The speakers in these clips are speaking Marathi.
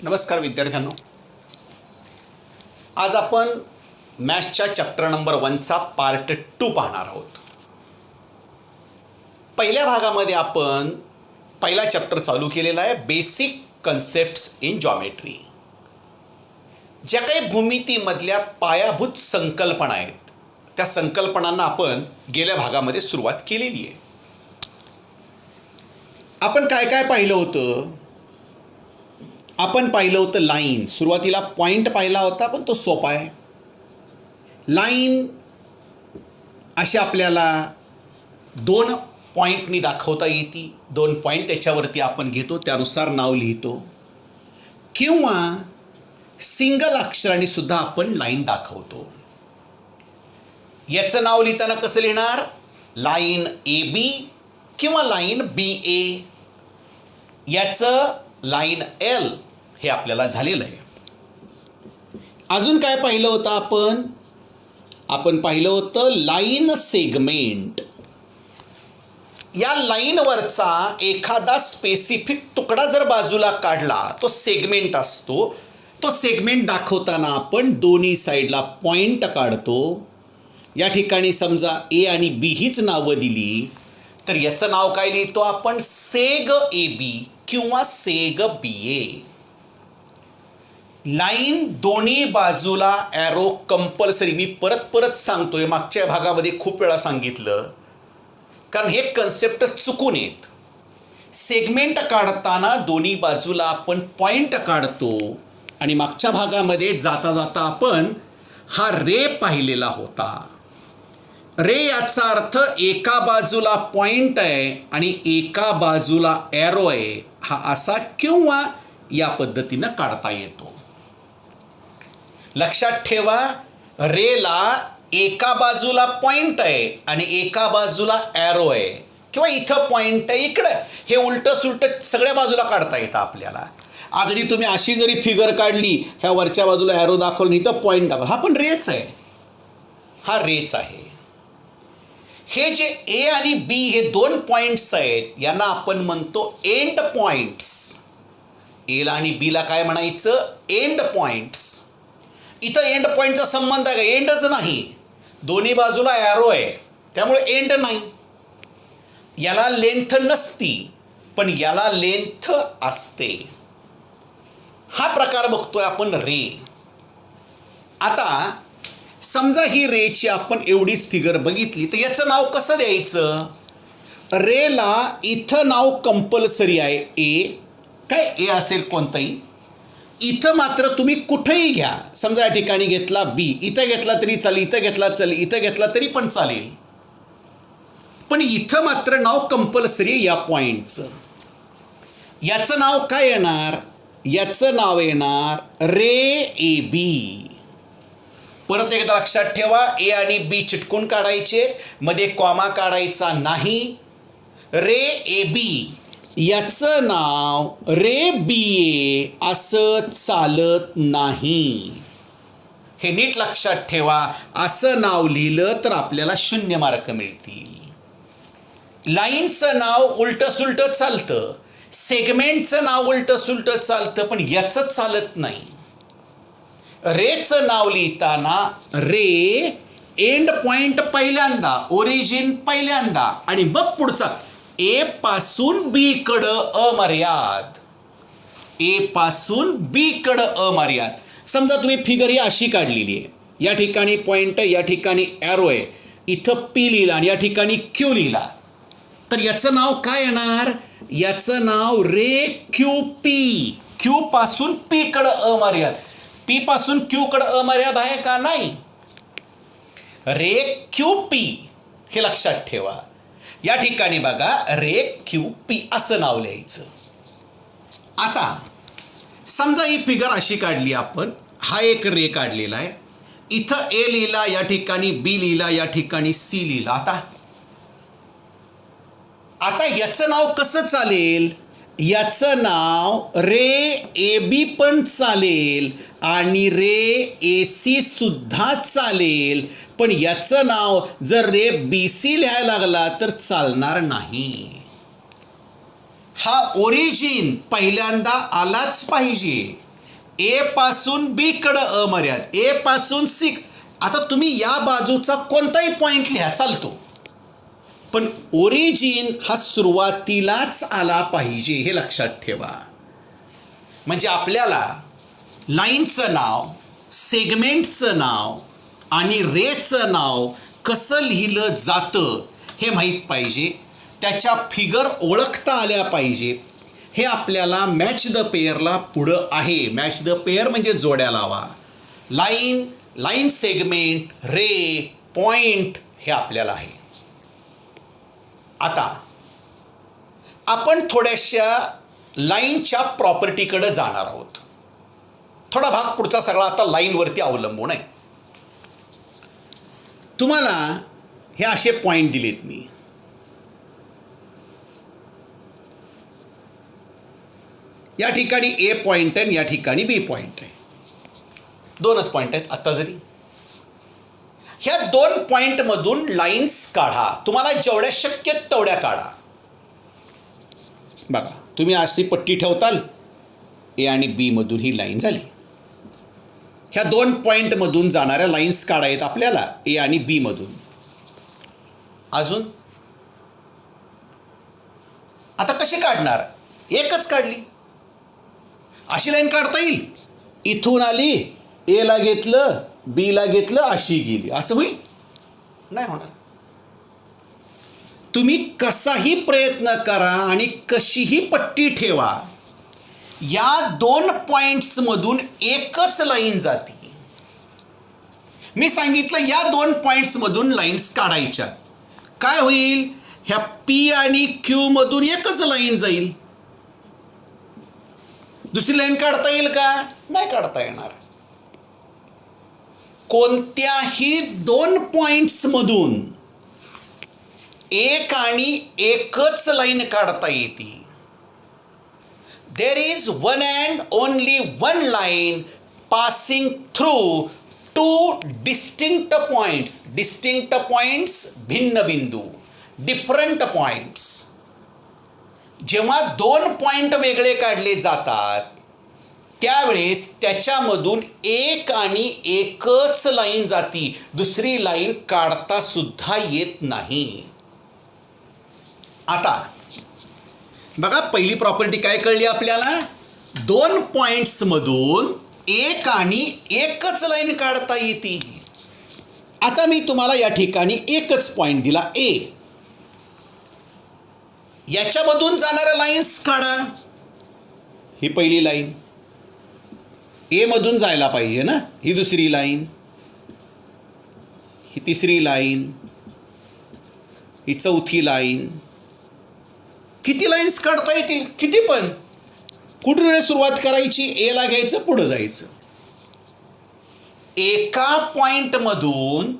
नमस्कार विद्यार्थ्यांनो, आज आपण मॅथ्सच्या चॅप्टर नंबर 1चा पार्ट 2 पाहणार आहोत. पहिल्या भागामध्ये आपण पहिला चॅप्टर चालू केलेला आहे, बेसिक कन्सेप्ट्स इन जॉमेट्री. ज्या काही भूमितीमधल्या पायाभूत संकल्पना आहेत त्या संकल्पनांना आपण गेल्या भागामध्ये सुरुवात केलेली आहे. आपण काय काय पाहिलं होतं? आपण पाहिलं होतं लाईन. सुरुवातीला पॉईंट पाहिला होता, पण तो सोपा आहे. लाईन अशी आपल्याला 2 पॉईंटनी दाखवता येते. 2 पॉईंट त्याच्यावरती आपण घेतो, त्यानुसार नाव लिहितो. किंवा सिंगल अक्षराने सुद्धा आपण लाईन दाखवतो. याचं नाव लिहिताना कसं लिहिणार? लाईन AB किंवा लाईन BA. याचं लाईन L हे आपल्याला झालेलं आहे. अजून काय पाहिलं होतं आपण पाहिलं होतं लाईन सेगमेंट. या लाईनवरचा एखादा स्पेसिफिक तुकडा जर बाजूला काढला तो सेगमेंट असतो. तो सेगमेंट दाखवताना आपण दोन्ही साईडला पॉईंट काढतो. या ठिकाणी समजा A आणि B हीच नावं दिली तर याचं नाव काय लिहितो आपण? सेग AB किंवा सेग BA. लाईन दोन्ही बाजूला ॲरो कंपल्सरी. मी परत सांगतोय, मागच्या भागामध्ये खूप वेळा सांगितलं, कारण हे कन्सेप्ट चुकून येत. सेगमेंट काढताना दोन्ही बाजूला आपण पॉईंट काढतो. आणि मागच्या भागामध्ये जाता जाता आपण हा रे पाहिलेला होता. रे याचा अर्थ एका बाजूला पॉईंट आहे आणि एका बाजूला ॲरो आहे. हा असा किंवा या पद्धतीनं काढता येतो. लक्षात ठेवा, रेला एका बाजूला पॉईंट आहे आणि एका बाजूला ॲरो आहे, किंवा इथं पॉईंट आहे इकडं. हे उलटं सुलटं सगळ्या बाजूला काढता येतं आपल्याला. अगदी तुम्ही अशी जरी फिगर काढली, ह्या वरच्या बाजूला ॲरो दाखवलं, इथं पॉईंट दाखवलं, हा पण रेच आहे. हा रेच आहे. हे जे A आणि B हे 2 पॉईंट्स आहेत, यांना आपण म्हणतो एंड पॉईंट्स. Aला आणि Bला काय म्हणायचं? End points. इथं एंड पॉईंटचा संबंध आहे का? एंडच नाही. दोन्ही बाजूला ॲरो आहे, त्यामुळे एंड नाही. याला लेंथ नसती, पण याला लेंथ असते. हा प्रकार बघतोय आपण रे. आता समजा ही रेची आपण एवढीच फिगर बघितली, तर याचं नाव कसं द्यायचं? रेला इथं नाव कंपल्सरी आहे A. काय A असेल कोणताही. इथं मात्र तुम्ही कुठेही घ्या. समजा या ठिकाणी घेतला B, इथं घेतला तरी चालेल, इथं घेतला चालेल, इथं घेतला तरी पण चालेल. पण इथं मात्र नाव कंपल्सरी या पॉईंटचं. याचं नाव काय येणार? याचं नाव येणार रे AB. परत एकदा लक्षात ठेवा, A आणि B चिटकून काढायचे, मध्ये कॉमा काढायचा नाही. रे AB याचं नाव रे BA असं चालत नाही. हे नीट लक्षात ठेवा. असं नाव लिहिलं तर आपल्याला 0 मार्क मिळतील. लाईनचं नाव उलटं सुलटं चालतं, सेगमेंटचं नाव उलटं सुलटं चालतं, पण याचं चालत नाही. रेचं नाव लिहिताना रे एंड पॉइंट पहिल्यांदा, ओरिजिन पहिल्यांदा, आणि मग पुढचा A पासून B कडं अमर्याद. A पासून B कडं अमर्याद. समजा तुम्ही फिगर ही अशी काढलेली आहे. या ठिकाणी पॉइंट आहे, या ठिकाणी ॲरो आहे, इथं P लिहिला आणि या ठिकाणी Q लिहिला, तर याचं नाव काय येणार? याचं नाव रे QP. Q पासून P कडं अमर्याद. P पासून Q कडं अमर्याद आहे का? नाही. रे QP हे लक्षात ठेवा. या ठिकाणी बघा, रे QP असं नाव लिहायचं. आता समजा ही फिगर अशी काढली आपण. हा एक रे काढलेला आहे. इथं A लिहिला, या ठिकाणी B लिहिला, या ठिकाणी C लिहिला. आता याचं नाव कसं चालेल? याचं नाव रे AB पण चालेल आणि रे AC सुद्धा चालेल, पण याचं नाव जर रे BC लिहायला लागला तर चालणार नाही. हा ओरिजिन पहिल्यांदा आलाच पाहिजे. ए पासून बी कडं अमर्याद, ए पासून सी. आता तुम्ही या बाजूचा कोणताही पॉईंट लिहा चालतो, पण ओरिजिन हा सुरुवातीलाच आला पाहिजे हे लक्षात ठेवा. म्हणजे आपल्याला लाईनचं नाव, सेगमेंटचं नाव आणि रेचं नाव कसं लिहिलं जातं हे माहीत पाहिजे. त्याच्या फिगर ओळखता आल्या पाहिजे. हे आपल्याला मॅच द पेअरला पुढं आहे. मॅच द पेअर म्हणजे जोड्या लावा. लाईन, लाईन सेगमेंट, रे, पॉइंट हे आपल्याला आहे. आता आपण थोड्याशा लाईनच्या प्रॉपर्टीकडे जाणार आहोत. थोडा भाग पुढचा सगळा आता लाईनवरती अवलंबून आहे. तुम्हाला हे असे पॉईंट दिलेत मी. या ठिकाणी ए पॉईंट आहे, या ठिकाणी बी पॉईंट आहे. दोनच पॉईंट आहेत आता तरी. ह्या दोन पॉईंटमधून लाईन्स काढा. तुम्हाला जेवढ्या शक्य तेवढ्या काढा. बघा, तुम्ही अशी पट्टी ठेवताल, ए आणि बी मधून ही लाईन झाली. ह्या दोन पॉईंटमधून जाणाऱ्या लाईन्स काढायत आपल्याला, ए आणि बी मधून. अजून आता कशी काढणार? एकच काढली. अशी लाईन काढता येईल. इथून आली, ए ला घेतलं, बी ला घेतलं, अशी गेली. असं होईल? नाही होणार. तुम्ही कसाही प्रयत्न करा आणि कशीही पट्टी ठेवा, या दोन पॉइंट्समधून एकच लाईन जाते. मी सांगितलं या दोन पॉइंट्समधून लाईन्स काढायच्या. काय होईल? ह्या पी आणि क्यू मधून एकच लाईन जाईल. दुसरी लाईन काढता येईल का? नाही काढता येणार. कोणत्याही दोन पॉइंट्समधून एक आणि एकच लाईन काढता येते. There is one and only one line passing through two distinct points. Distinct points, भिन्न बिंदू, डिफरंट पॉइंट्स. जेव्हा दोन पॉइंट वेगळे काढले जातात त्यावेळेस त्याच्यामधून एक आणि एकच लाईन जाती. दुसरी लाईन काढता सुद्धा येत नाही. आता बघा, पहिली प्रॉपर्टी काय कळली आपल्याला? दोन पॉइंट्समधून एक आणि एकच लाईन काढता येते. आता मी तुम्हाला या ठिकाणी एकच पॉइंट दिला, ए. याच्यामधून जाणाऱ्या लाईन्स काढा. ही पहिली लाईन ए मधून जायला पाहिजे ना. ही दुसरी लाईन, ही तिसरी लाईन, ही चौथी लाईन. किती लाईन्स काढता येतील? किती पण. कुठून सुरुवात करायची? ए ला घ्यायचं, पुढं जायचं. एका पॉइंटमधून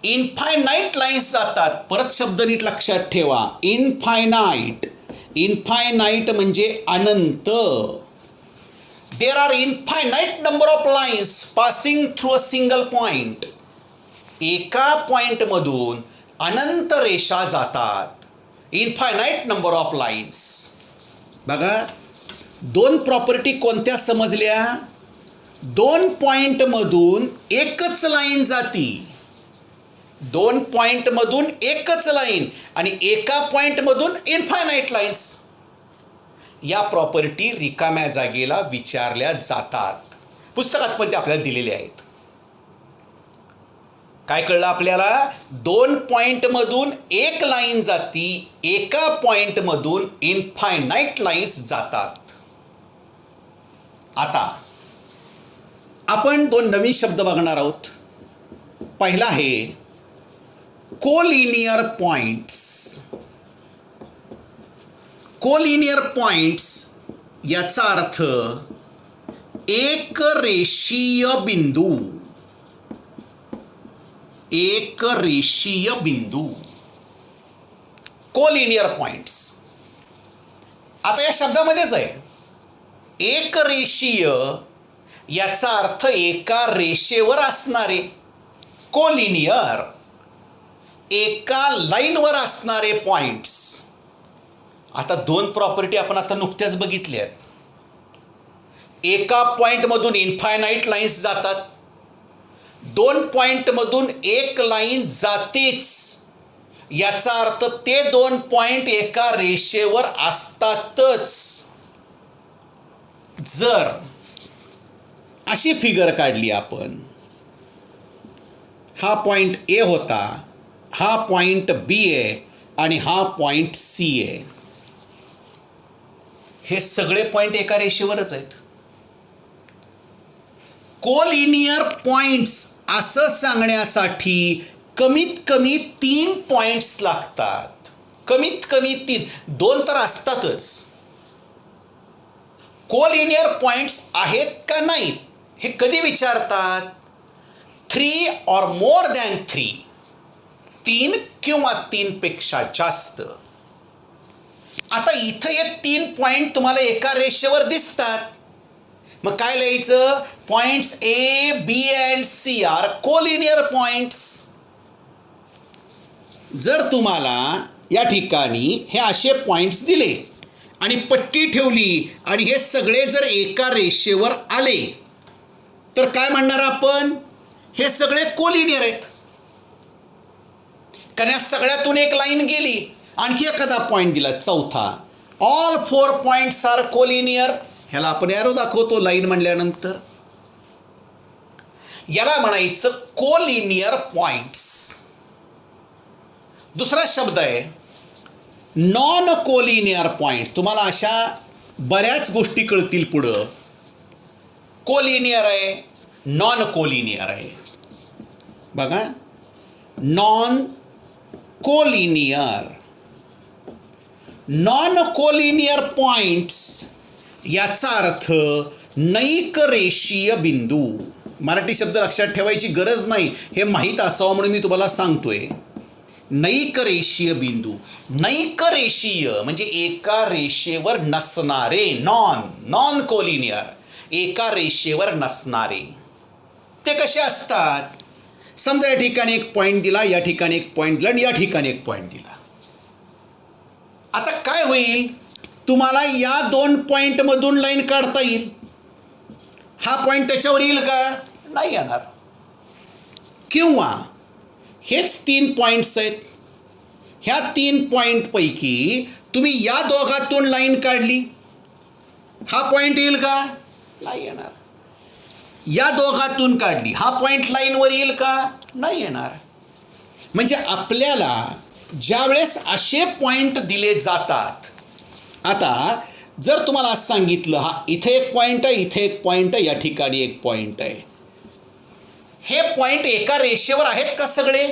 इनफायनाईट लाईन्स जातात. परत शब्द नीट लक्षात ठेवा. इनफायनाईट. इनफायनाईट म्हणजे अनंत. There are infinite number of lines passing through a single point. एका पॉइंटमधून अनंत रेषा जातात. Infinite number of lines. बघा, दोन प्रॉपर्टी कोणत्या समजल्या? दोन पॉइंटमधून एकच लाईन जाती. दोन पॉइंटमधून एकच लाईन आणि एका पॉइंटमधून इनफायनाईट लाईन्स. या प्रॉपर्टी रिकाम्या जागेला विचारल्या जातात. पुस्तकात पण ते आपल्याला दिलेले आहेत. काय कळलं आपल्याला? दोन पॉइंटमधून एक लाईन जाती, एका पॉइंटमधून इनफायनाईट लाईन्स जातात. आता आपण दोन नवीन शब्द बघणार आहोत. पहिला आहे कोलिनियर पॉइंट्स. कोलिनियर पॉइंट्स याचा अर्थ एक रेषीय बिंदू. एक रेषीय बिंदू, कोलिनियर पॉइंट्स. आता या शब्दामध्येच आहे एक रेषीय, याचा अर्थ एका रेषेवर असणारे. कोलिनियर, एका लाईनवर असणारे पॉइंट्स. आता दोन प्रॉपर्टी आपण आता नुकत्याच बघितल्यात. एका पॉईंटमधून इन्फायनाईट लाईन्स जातात, 2 पॉईंटमधून एक लाईन जातेच, याचा अर्थ ते 2 पॉईंट एका रेषेवर असतातच. जर अशी फिगर काढली आपण, हा पॉईंट ए होता, हा पॉईंट बी आहे आणि हा पॉईंट सी आहे, हे सगळे पॉईंट एका रेषेवरच आहेत. कोलिनियर पॉइंट्स असं सांगण्यासाठी कमीत कमी 3 पॉइंट्स लागतात. कमीत कमी 3, 2 तर असतातच. कोलिनियर पॉइंट्स आहेत का नाहीत हे कधी विचारतात? 3 or more than 3, 3 किंवा 3 पेक्षा जास्त. आता इथं हे 3 पॉइंट तुम्हाला एका रेषेवर दिसतात, मग काय लिहायचं? Points A B and C are collinear points. जर तुम्हाला या ठिकाणी हे असे पॉइंट्स दिले आणि पट्टी ठेवली आणि हे सगळे जर एका रेषेवर आले तर काय म्हणणार आपण? हे सगळे कोलिनियर आहेत. कारण या सगळ्यातून एक लाईन गेली, आणखी एखादा पॉईंट दिला चौथा, ऑल 4 पॉइंट्स आर कोलिनियर. ह्याला आपण एरो दाखवतो लाईन म्हणल्यानंतर. याला म्हणायचं कोलिनियर पॉइंट्स. दुसरा शब्द आहे नॉन कोलिनियर पॉइंट. तुम्हाला अशा बऱ्याच गोष्टी कळतील पुढं. कोलिनियर आहे, नॉन कोलिनियर आहे. बघा, non collinear. Non collinear points याचा अर्थ नैक रेषीय बिंदू. मराठी शब्द लक्षात ठेवायची गरज नाही, हे माहीत असावं म्हणून मी तुम्हाला सांगतोय. नैक रेषीय बिंदू. नैक रेषीय म्हणजे एका रेषेवर नसणारे. नॉन कोलिनियर, एका रेषेवर नसणारे. ते कसे असतात? समजा या ठिकाणी एक पॉईंट दिला, या ठिकाणी एक पॉईंट दिला आणि या ठिकाणी एक पॉईंट दिला. आता काय होईल? तुम्हाला या 2 पॉईंटमधून लाईन काढता येईल. हा पॉईंट त्याच्यावर येईल का? नाही येणार. किंवा हेच 3 पॉईंट्स आहेत, ह्या 3 पॉईंटपैकी तुम्ही या दोघातून लाईन काढली, हा पॉईंट येईल का? नाही येणार. या दोघातून काढली, हा पॉईंट लाईनवर येईल का? नाही येणार. म्हणजे आपल्याला ज्यावेळेस असे पॉईंट दिले जातात, आता जर तुम्हाला आज सांगितलं हा इथे एक पॉईंट आहे, इथे एक पॉईंट आहे, या ठिकाणी एक पॉईंट आहे, हे पॉईंट एका रेषेवर आहेत का? सगळे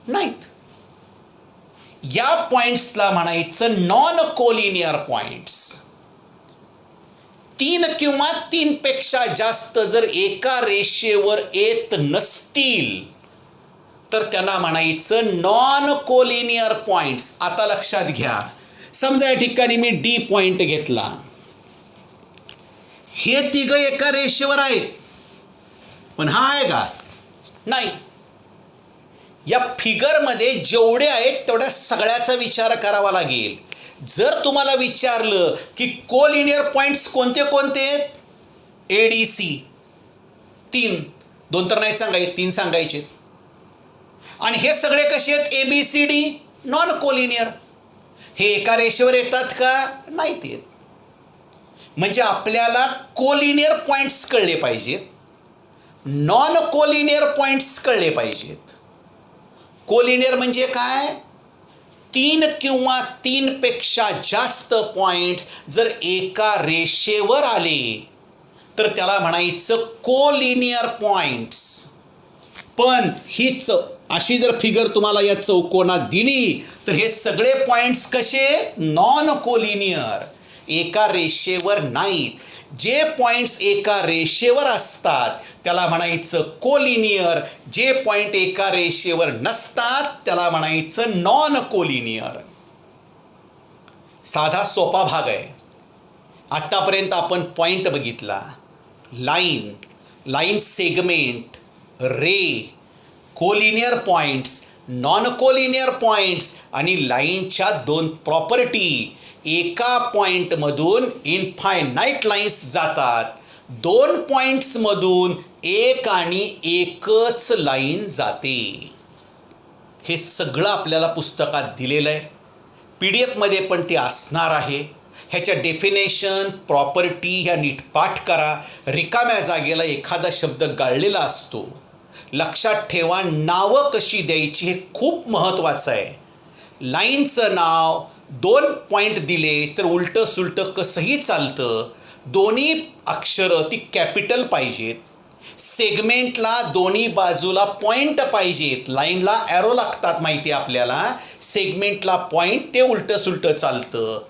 नाहीत. या पॉईंट्सला म्हणायचं नॉन कोलिनियर पॉईंट्स. 3 किंवा 3 पेक्षा जास्त जर एका रेषेवर येत नसतील तर त्यांना म्हणायचं नॉन कोलिनियर पॉईंट्स. आता लक्षात घ्या, समजा या ठिकाणी मी डी पॉईंट घेतला, हे तिघं एका रेषेवर आहेत, पण हा आहे का? नाही. या फिगरमध्ये जेवढे आहेत तेवढ्या सगळ्याचा विचार करावा लागेल. जर तुम्हाला विचारलं की कोलिनियर पॉईंट्स कोणते कोणते आहेत? ए डी सी 3, 2 तर नाही सांगायचे, 3 सांगायचे. आणि हे सगळे कसे आहेत? A B C D non collinear. हे एका रेषेवर येतात का? नाहीत येत. म्हणजे आपल्याला कोलिनियर पॉईंट्स कळले पाहिजेत, नॉन कोलिनियर पॉईंट्स कळले पाहिजेत. कोलिनियर म्हणजे काय? 3 किंवा 3 पेक्षा जास्त पॉईंट्स जर एका रेषेवर आले तर त्याला म्हणायचं कोलिनियर पॉईंट्स. पण हीच अशी जर फिगर तुम्हाला या चौकोनात दिली तर हे सगळे पॉईंट्स कसे? नॉन कोलिनियर, एका रेषेवर नाहीत. जे पॉईंट्स एका रेषेवर असतात त्याला म्हणायचं कोलिनियर, जे पॉईंट एका रेषेवर नसतात त्याला म्हणायचं नॉन कोलिनियर. साधा सोपा भाग आहे. आत्तापर्यंत आपण पॉईंट बघितला, line segment, ray, collinear points, non collinear points आणि लाईनच्या 2 प्रॉपर्टी. एका पॉईंटमधून इन्फायनाईट लाईन्स जातात, दोन पॉईंट्समधून एक आणि एकच लाईन जाते. हे सगळं आपल्याला पुस्तकात दिलेलं आहे. PDF पण ते असणार आहे. ह्याच्या डेफिनेशन प्रॉपर्टी ह्या नीट पाठ करा. रिकाम्या जागेला एखादा शब्द गाळलेला असतो. लक्षात ठेवा, नावं कशी द्यायची हे खूप महत्त्वाचं आहे. लाईनचं नाव 2 पॉईंट दिले तर उलटं सुलटं कसंही चालतं. दोन्ही अक्षरं ती कॅपिटल पाहिजेत. सेगमेंटला दोन्ही बाजूला पॉईंट पाहिजेत. लाईनला ॲरो लागतात माहिती आहे आपल्याला. सेगमेंटला पॉईंट ते उलटं सुलटं चालतं.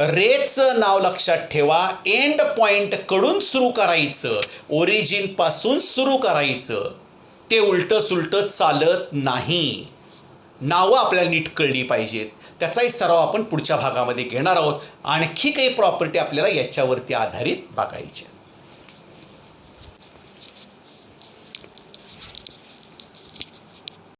रेचं नाव लक्षात ठेवा, एंड पॉईंटकडून सुरू करायचं, ओरिजिनपासून सुरू करायचं. ते उलटं सुलटं चालत नाही. नावं आपल्याला नीट कळली पाहिजेत. त्याचाही सराव आपण पुढच्या भागामध्ये घेणार आहोत. आणखी काही प्रॉपर्टी आपल्याला याच्यावरती आधारित बघायच्या.